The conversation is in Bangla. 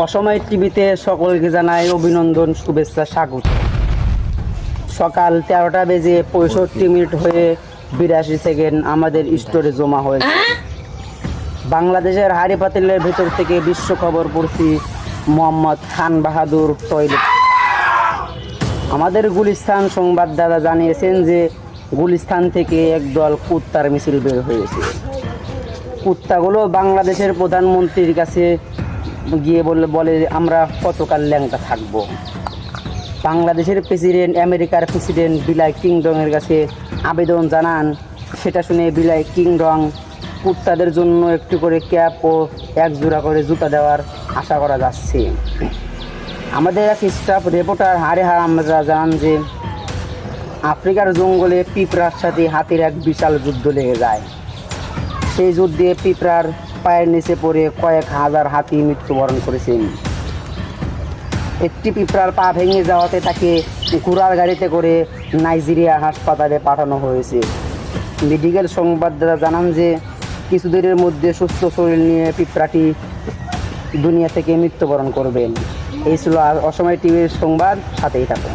অসময় টিভিতে সকলকে জানাই অভিনন্দন, শুভেচ্ছা, স্বাগত। সকাল 13টা বেজে 65 হয়ে 82 আমাদের স্টোরে জমা হয়েছে। বাংলাদেশের হাড়ি পাতিলের ভেতর থেকে বিশ্ব খবর পড়ছি মোহাম্মদ খান বাহাদুর টয়লেট। আমাদের গুলিস্তান সংবাদদাতা জানিয়েছেন যে গুলিস্তান থেকে একদল কুত্তার মিছিল বের হয়েছে। কুত্তাগুলো বাংলাদেশের প্রধানমন্ত্রীর কাছে গিয়ে বলে আমরা কতকাল ল্যাংটা থাকবো। বাংলাদেশের প্রেসিডেন্ট, আমেরিকার প্রেসিডেন্ট বিলাই কিংডংয়ের কাছে আবেদন জানান। সেটা শুনে বিলাই কিংডং কুত্তাদের জন্য একটু করে ক্যাপ ও এক জোড়া করে জুতা দেওয়ার আশা করা যাচ্ছে। আমাদের এক স্টাফ রিপোর্টার হারেহা আমরা জানান যে আফ্রিকার জঙ্গলে পিঁপড়ার সাথে হাতির এক বিশাল যুদ্ধ লেগে যায়। সেই যুদ্ধে পিঁপড়ার পায়ের নিচে পড়ে কয়েক হাজার হাতি মৃত্যুবরণ করেছেন। একটি পিঁপড়ার পা ভেঙে যাওয়াতে তাকে ঘোড়ার গাড়িতে করে নাইজেরিয়া হাসপাতালে পাঠানো হয়েছে। মেডিকেল সংবাদদাতা জানান যে কিছুদিনের মধ্যে সুস্থ শরীর নিয়ে পিঁপড়াটি দুনিয়া থেকে মৃত্যুবরণ করবেন। এই ছিল অসময় টিভির সংবাদ, সাথেই থাকুন।